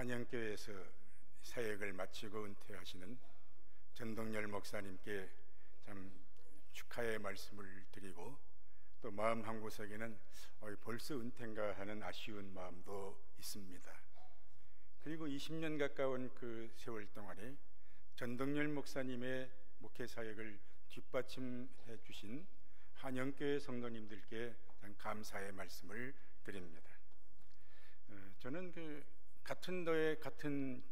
한영교회에서 사역을 마치고 은퇴하시는 전동열 목사님께 참 축하의 말씀을 드리고, 또 마음 한구석에는 벌써 은퇴인가 하는 아쉬운 마음도 있습니다. 그리고 20년 가까운 그 세월 동안에 전동열 목사님의 목회 사역을 뒷받침해 주신 한영교회 성도님들께 감사의 말씀을 드립니다. 저는 같은 도에 같은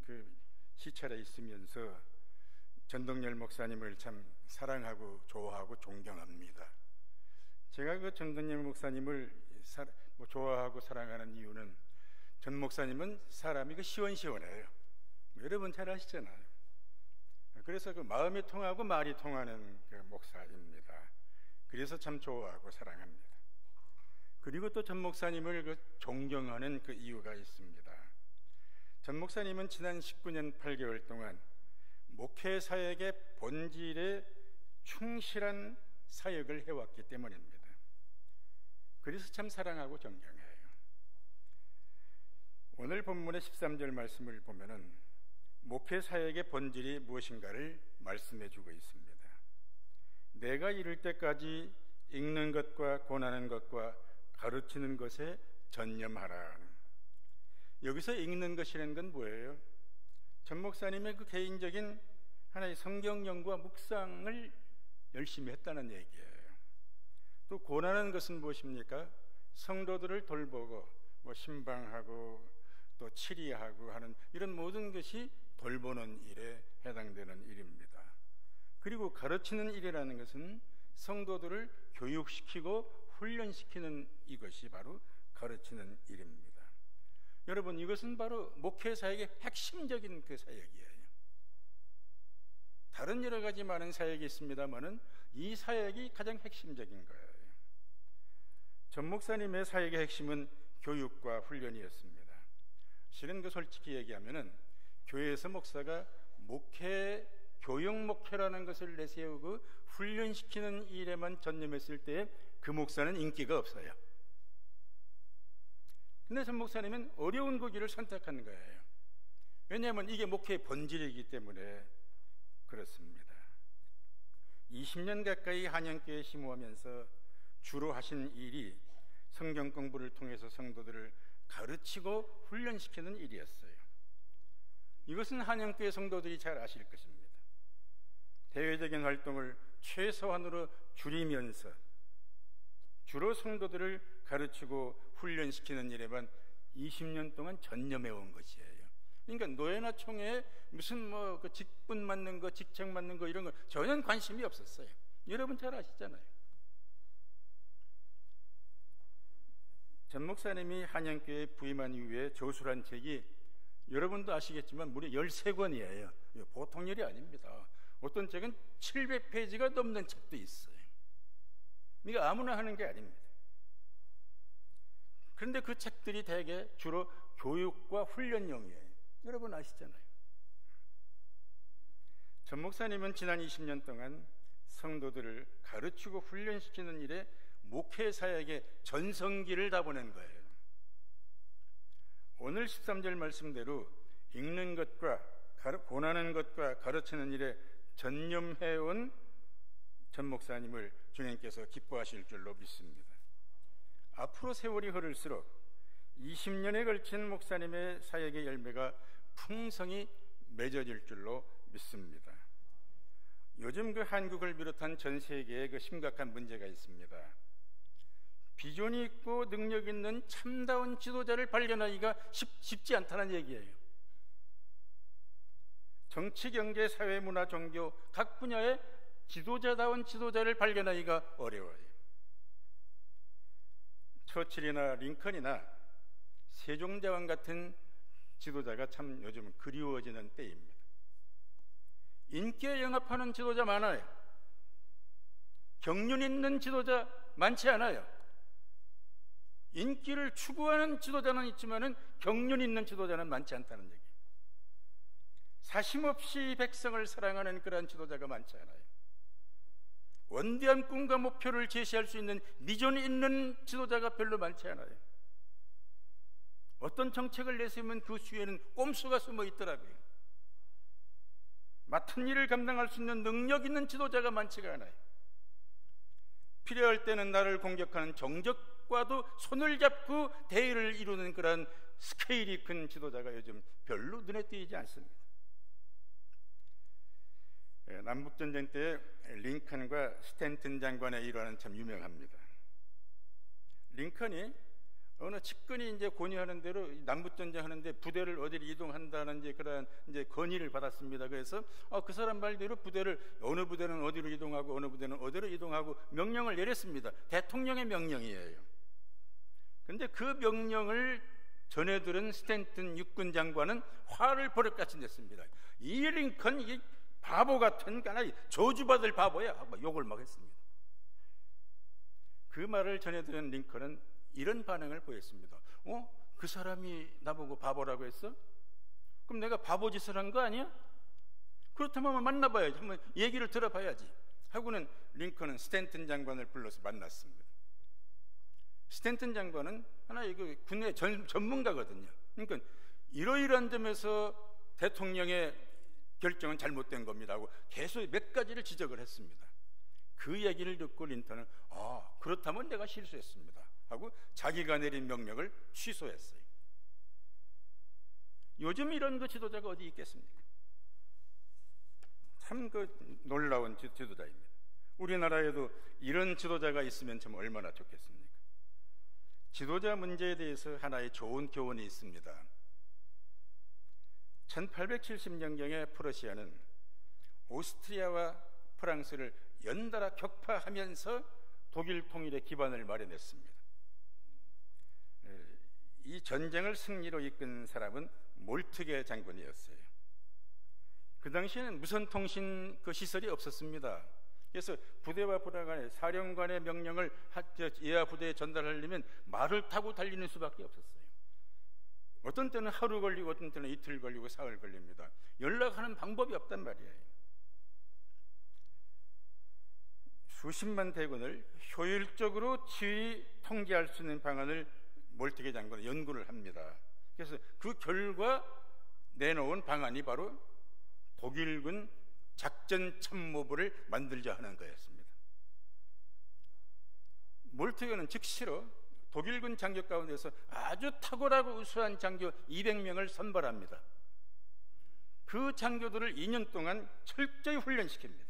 시찰에 있으면서 전동열 목사님을 참 사랑하고 좋아하고 존경합니다. 제가 전동열 목사님을 좋아하고 사랑하는 이유는, 전 목사님은 사람이 시원시원해요. 여러분 잘 아시잖아요. 그래서 마음이 통하고 말이 통하는 목사입니다. 그래서 참 좋아하고 사랑합니다. 그리고 또 전 목사님을 존경하는 이유가 있습니다. 전 목사님은 지난 19년 8개월 동안 목회 사역의 본질에 충실한 사역을 해왔기 때문입니다. 그래서 참 사랑하고 존경해요. 오늘 본문의 13절 말씀을 보면은 목회 사역의 본질이 무엇인가를 말씀해 주고 있습니다. 내가 이를 때까지 읽는 것과 권하는 것과 가르치는 것에 전념하라. 여기서 읽는 것이라는 건 뭐예요? 전 목사님의 개인적인 하나의 성경 연구와 묵상을 열심히 했다는 얘기예요. 또 권하는 것은 무엇입니까? 성도들을 돌보고 신방하고 또 치리하고 하는 이런 모든 것이 돌보는 일에 해당되는 일입니다. 그리고 가르치는 일이라는 것은 성도들을 교육시키고 훈련시키는 이것이 바로 가르치는 일입니다. 여러분, 이것은 바로 목회 사역의 핵심적인 사역이에요. 다른 여러 가지 많은 사역이 있습니다만은 이 사역이 가장 핵심적인 거예요. 전 목사님의 사역의 핵심은 교육과 훈련이었습니다. 실은 솔직히 얘기하면은 교회에서 목사가 교육 목회라는 것을 내세우고 훈련시키는 일에만 전념했을 때 그 목사는 인기가 없어요. 근데 전 목사님은 어려운 그 길을 선택하는 거예요. 왜냐하면 이게 목회의 본질이기 때문에 그렇습니다. 20년 가까이 한영교회에 심호하면서 주로 하신 일이 성경 공부를 통해서 성도들을 가르치고 훈련시키는 일이었어요. 이것은 한영교회 성도들이 잘 아실 것입니다. 대외적인 활동을 최소한으로 줄이면서 주로 성도들을 가르치고 훈련시키는 일에만 20년 동안 전념해 온 것이에요. 그러니까 노예나 총회에 무슨 직분 맞는 거, 직책 맞는 거 이런 거 전혀 관심이 없었어요. 여러분 잘 아시잖아요. 전 목사님이 한영교회에 부임한 이후에 저술한 책이 여러분도 아시겠지만 무려 13권이에요. 보통 일이 아닙니다. 어떤 책은 700페이지가 넘는 책도 있어요. 그러니까 아무나 하는 게 아닙니다. 그런데 그 책들이 대개 주로 교육과 훈련용이에요. 여러분 아시잖아요. 전 목사님은 지난 20년 동안 성도들을 가르치고 훈련시키는 일에 목회 사역의 전성기를 다 보낸 거예요. 오늘 13절 말씀대로 읽는 것과 권하는 것과 가르치는 일에 전념해온 전 목사님을 주님께서 기뻐하실 줄로 믿습니다. 앞으로 세월이 흐를수록 20년에 걸친 목사님의 사역의 열매가 풍성히 맺어질 줄로 믿습니다. 요즘 한국을 비롯한 전 세계에 심각한 문제가 있습니다. 비전이 있고 능력 있는 참다운 지도자를 발견하기가 쉽지 않다는 얘기예요. 정치, 경제, 사회, 문화, 종교 각 분야의 지도자다운 지도자를 발견하기가 어려워요. 처칠이나 링컨이나 세종대왕 같은 지도자가 참 요즘 그리워지는 때입니다. 인기에 영합하는 지도자 많아요. 경륜 있는 지도자 많지 않아요. 인기를 추구하는 지도자는 있지만은 경륜 있는 지도자는 많지 않다는 얘기예요. 사심없이 백성을 사랑하는 그러한 지도자가 많지 않아요. 원대한 꿈과 목표를 제시할 수 있는 비전이 있는 지도자가 별로 많지 않아요. 어떤 정책을 내세우면 그 뒤에는 꼼수가 숨어 있더라고요. 맡은 일을 감당할 수 있는 능력 있는 지도자가 많지가 않아요. 필요할 때는 나를 공격하는 정적과도 손을 잡고 대의를 이루는 그런 스케일이 큰 지도자가 요즘 별로 눈에 띄지 않습니다. 남북전쟁 때 링컨과 스탠튼 장관의 일화는 참 유명합니다. 링컨이 어느 측근이 이제 건의하는 대로 남북전쟁 하는데 부대를 어디로 이동한다는 이제 그런 이제 건의를 받았습니다. 그래서 그 사람 말대로 부대를 어느 부대는 어디로 이동하고 어느 부대는 어디로 이동하고 명령을 내렸습니다. 대통령의 명령이에요. 그런데 그 명령을 전해 들은 스탠튼 육군 장관은 화를 버럭같이 냈습니다. 이 링컨 이 바보 같은 까나리 저주받을 바보야. 욕을 막 했습니다. 그 말을 전해 들은 링컨은 이런 반응을 보였습니다. 그 사람이 나보고 바보라고 했어? 그럼 내가 바보짓을 한 거 아니야? 그렇다면 한번 만나봐야지, 한번 얘기를 들어봐야지 하고는 링컨은 스탠튼 장관을 불러서 만났습니다. 스탠튼 장관은 하나의 그 군의 전문가거든요. 그러니까 이러이러한 점에서 대통령의 결정은 잘못된 겁니다 하고 계속 몇 가지를 지적을 했습니다. 그 얘기를 듣고 링컨은 그렇다면 내가 실수했습니다 하고 자기가 내린 명령을 취소했어요. 요즘 이런 그 지도자가 어디 있겠습니까? 참 그 놀라운 지도자입니다. 우리나라에도 이런 지도자가 있으면 참 얼마나 좋겠습니까? 지도자 문제에 대해서 하나의 좋은 교훈이 있습니다. 1870년경에 프러시아는 오스트리아와 프랑스를 연달아 격파하면서 독일 통일의 기반을 마련했습니다. 이 전쟁을 승리로 이끈 사람은 몰트게 장군이었어요. 그 당시에는 무선통신 그 시설이 없었습니다. 그래서 부대와 부대 간의 사령관의 명령을 예하 부대에 전달하려면 말을 타고 달리는 수밖에 없었어요. 어떤 때는 하루 걸리고 어떤 때는 이틀 걸리고 사흘 걸립니다. 연락하는 방법이 없단 말이에요. 수십만 대군을 효율적으로 지휘 통제할 수 있는 방안을 몰트게 장군은 연구를 합니다. 그래서 그 결과 내놓은 방안이 바로 독일군 작전참모부를 만들자 하는 거였습니다. 몰트게는 즉시로 독일군 장교 가운데서 아주 탁월하고 우수한 장교 200명을 선발합니다. 그 장교들을 2년 동안 철저히 훈련시킵니다.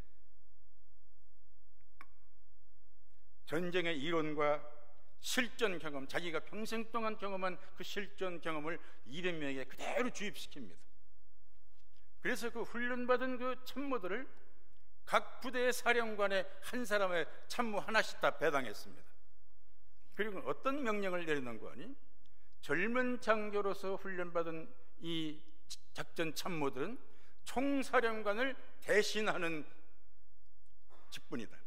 전쟁의 이론과 실전 경험, 자기가 평생 동안 경험한 그 실전 경험을 200명에게 그대로 주입시킵니다. 그래서 그 훈련받은 그 참모들을 각 부대의 사령관의 한 사람의 참모 하나씩 다 배당했습니다. 그리고 어떤 명령을 내리는 거 아니? 젊은 장교로서 훈련받은 이 작전 참모들은 총사령관을 대신하는 직분이다.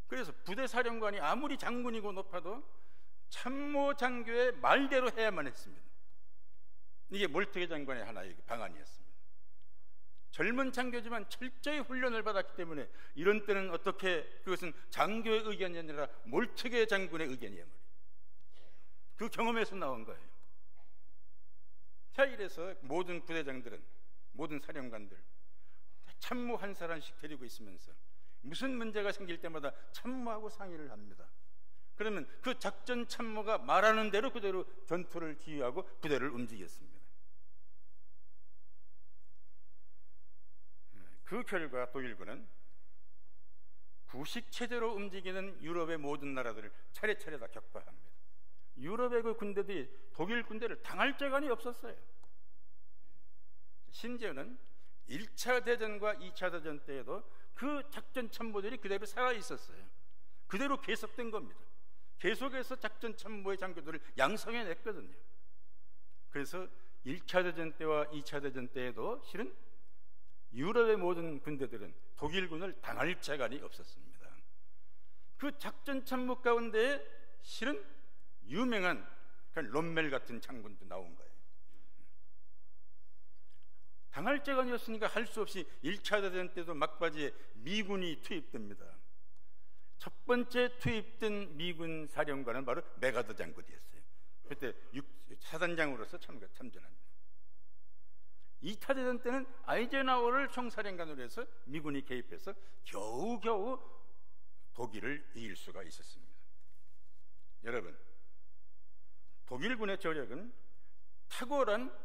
그래서 부대 사령관이 아무리 장군이고 높아도 참모 장교의 말대로 해야만 했습니다. 이게 몰트게 장관의 하나의 방안이었습니다. 젊은 장교지만 철저히 훈련을 받았기 때문에 이런 때는 어떻게 그것은 장교의 의견이 아니라 몰트게 장군의 의견이에요. 그 경험에서 나온 거예요. 자, 이래서 모든 부대장들은, 모든 사령관들 참모 한 사람씩 데리고 있으면서 무슨 문제가 생길 때마다 참모하고 상의를 합니다. 그러면 그 작전 참모가 말하는 대로 그대로 전투를 지휘하고 부대를 움직였습니다. 그 결과 독일군은 구식체제로 움직이는 유럽의 모든 나라들을 차례차례 다 격파합니다. 유럽의 그 군대들이 독일 군대를 당할 재간이 없었어요. 심지어는 1차 대전과 2차 대전 때에도 그 작전 참모들이 그대로 살아 있었어요. 그대로 계속된 겁니다. 계속해서 작전 참모의 장교들을 양성해냈거든요. 그래서 1차 대전 때와 2차 대전 때에도 실은 유럽의 모든 군대들은 독일군을 당할 재간이 없었습니다. 그 작전 참모 가운데 실은 유명한 롬멜 같은 장군도 나온 거예요. 당할 재간이었으니까 할 수 없이 1차 대전 때도 막바지에 미군이 투입됩니다. 첫 번째 투입된 미군 사령관은 바로 메가더 장군이었어요. 그때 사단장으로서 참전합니다. 2차 대전 때는 아이젠하워를 총사령관으로 해서 미군이 개입해서 겨우겨우 독일을 이길 수가 있었습니다. 여러분, 독일군의 저력은 탁월한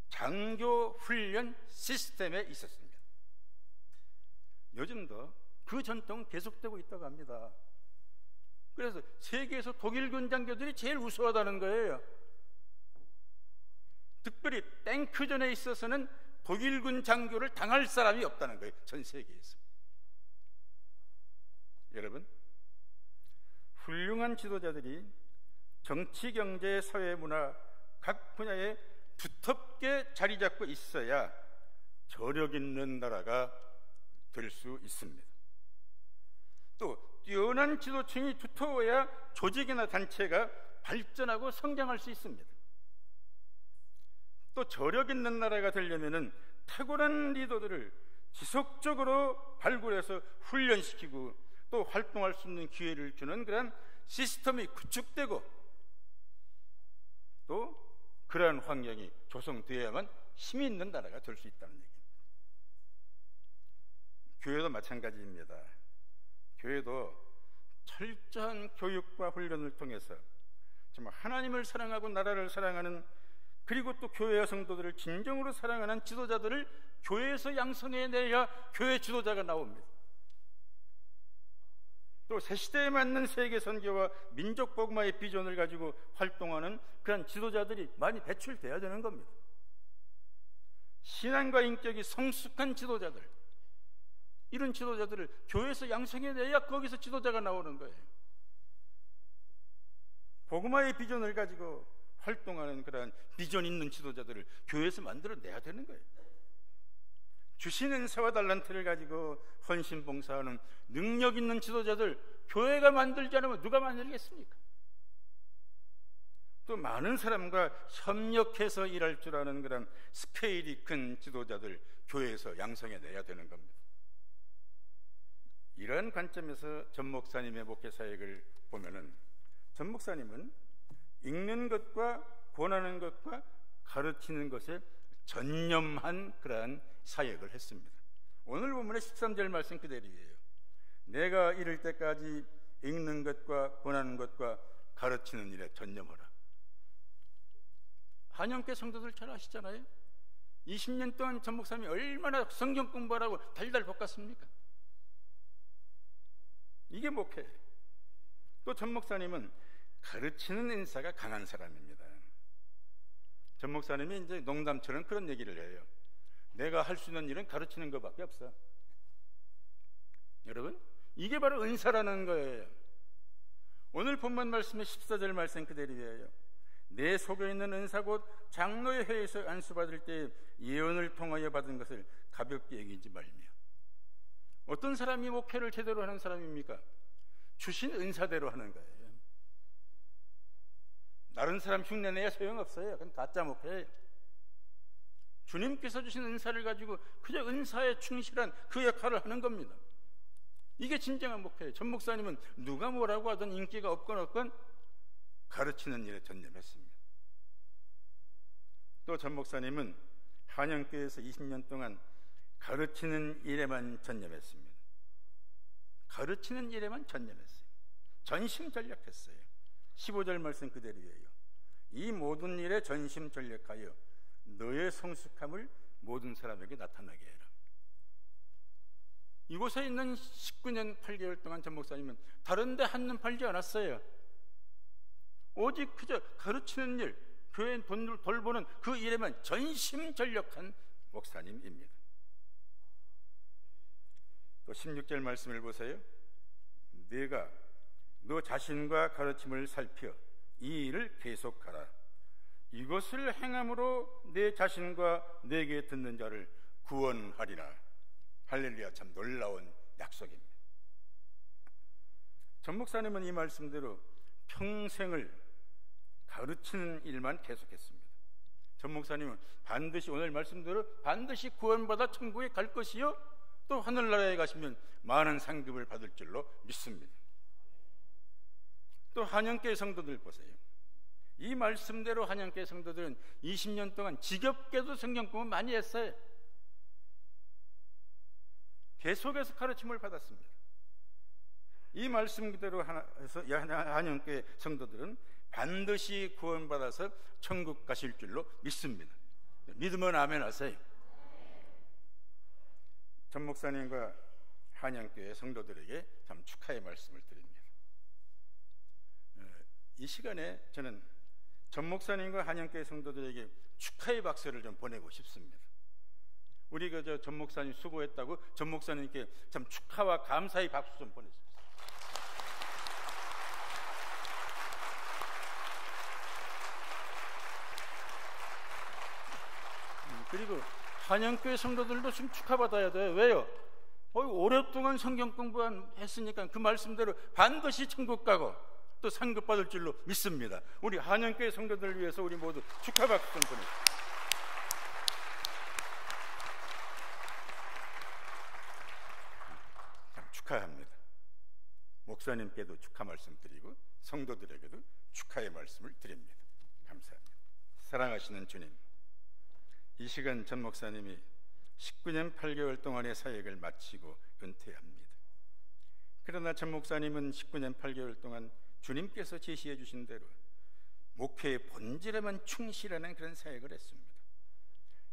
장교 훈련 시스템에 있었습니다. 요즘도 그 전통은 계속되고 있다고 합니다. 그래서 세계에서 독일군 장교들이 제일 우수하다는 거예요. 특별히 탱크전에 있어서는 독일군 장교를 당할 사람이 없다는 거예요. 전 세계에서. 여러분, 훌륭한 지도자들이 정치, 경제, 사회, 문화 각 분야에 두텁게 자리 잡고 있어야 저력 있는 나라가 될 수 있습니다. 또 뛰어난 지도층이 두터워야 조직이나 단체가 발전하고 성장할 수 있습니다. 또 저력 있는 나라가 되려면은 탁월한 리더들을 지속적으로 발굴해서 훈련시키고 또 활동할 수 있는 기회를 주는 그런 시스템이 구축되고 또 그러한 환경이 조성되어야만 힘이 있는 나라가 될 수 있다는 얘기입니다. 교회도 마찬가지입니다. 교회도 철저한 교육과 훈련을 통해서 정말 하나님을 사랑하고 나라를 사랑하는, 그리고 또 교회와 성도들을 진정으로 사랑하는 지도자들을 교회에서 양성해내야 교회 지도자가 나옵니다. 또 새 시대에 맞는 세계 선교와 민족 복음화의 비전을 가지고 활동하는 그런 지도자들이 많이 배출돼야 되는 겁니다. 신앙과 인격이 성숙한 지도자들, 이런 지도자들을 교회에서 양성해내야 거기서 지도자가 나오는 거예요. 복음화의 비전을 가지고 활동하는 그러한 비전 있는 지도자들을 교회에서 만들어내야 되는 거예요. 주신 은사와 달란트를 가지고 헌신 봉사하는 능력 있는 지도자들 교회가 만들지 않으면 누가 만들겠습니까? 또 많은 사람과 협력해서 일할 줄 아는 그런 스케일이 큰 지도자들 교회에서 양성해내야 되는 겁니다. 이러한 관점에서 전 목사님의 목회 사역을 보면은, 전 목사님은 읽는 것과 권하는 것과 가르치는 것에 전념한 그러한 사역을 했습니다. 오늘 본문의 13절 말씀 그대로예요. 내가 이를 때까지 읽는 것과 권하는 것과 가르치는 일에 전념하라. 한영교 성도들 잘 아시잖아요. 20년 동안 전 목사님이 얼마나 성경 공부하라고 달달 볶았습니까? 이게 목회예요. 또 전 목사님은 가르치는 인사가 강한 사람입니다. 전 목사님이 이제 농담처럼 그런 얘기를 해요. 내가 할 수 있는 일은 가르치는 것밖에 없어. 여러분, 이게 바로 은사라는 거예요. 오늘 본문 말씀의 14절 말씀 그대로예요. 내 속에 있는 은사 곧 장로의 회에서 안수받을 때 예언을 통하여 받은 것을 가볍게 여기지 말며. 어떤 사람이 목회를 제대로 하는 사람입니까? 주신 은사대로 하는 거예요. 다른 사람 흉내내야 소용없어요. 그건 가짜 목회예요. 주님께서 주신 은사를 가지고 그저 은사에 충실한 그 역할을 하는 겁니다. 이게 진정한 목회예요. 전 목사님은 누가 뭐라고 하든 인기가 없건 없건 가르치는 일에 전념했습니다. 또 전 목사님은 한영교회에서 20년 동안 가르치는 일에만 전념했습니다. 가르치는 일에만 전념했어요. 전심전력했어요. 15절 말씀 그대로예요. 이 모든 일에 전심전력하여 너의 성숙함을 모든 사람에게 나타나게 해라. 이곳에 있는 19년 8개월 동안 전 목사님은 다른 데 한눈 팔지 않았어요. 오직 그저 가르치는 일, 교회 돈을 돌보는 그 일에만 전심전력한 목사님입니다. 또 16절 말씀을 보세요. 네가 너 자신과 가르침을 살펴 이 일을 계속하라. 이것을 행함으로 내 자신과 내게 듣는 자를 구원하리라. 할렐루야, 참 놀라운 약속입니다. 전 목사님은 이 말씀대로 평생을 가르치는 일만 계속했습니다. 전 목사님은 반드시 오늘 말씀대로 반드시 구원받아 천국에 갈 것이요 또 하늘나라에 가시면 많은 상급을 받을 줄로 믿습니다. 또 한영교회 성도들 보세요. 이 말씀대로 한양교회 성도들은 20년 동안 지겹게도 성경 공부 많이 했어요. 계속해서 가르침을 받았습니다. 이 말씀 그대로 해서 한양교회 성도들은 반드시 구원받아서 천국 가실 줄로 믿습니다. 믿으면 아멘 하세요. 전 목사님과 한양교회 성도들에게 참 축하의 말씀을 드립니다. 이 시간에 저는 전 목사님과 한양교회 성도들에게 축하의 박수를 좀 보내고 싶습니다. 우리 전 목사님 수고했다고 전 목사님께 참 축하와 감사의 박수 좀 보내십시오. 그리고 한양교회 성도들도 좀 축하받아야 돼요. 왜요? 오랫동안 성경 공부했으니까 그 말씀대로 반드시 천국 가고 또 상급 받을 줄로 믿습니다. 우리 한양교회 성도들을 위해서 우리 모두 축하 박수 좀 보내십시오. 참 축하합니다. 목사님께도 축하 말씀 드리고 성도들에게도 축하의 말씀을 드립니다. 감사합니다. 사랑하시는 주님, 이 시간 전 목사님이 19년 8개월 동안의 사역을 마치고 은퇴합니다. 그러나 전 목사님은 19년 8개월 동안 주님께서 제시해 주신 대로 목회의 본질에만 충실하는 그런 사역을 했습니다.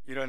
이런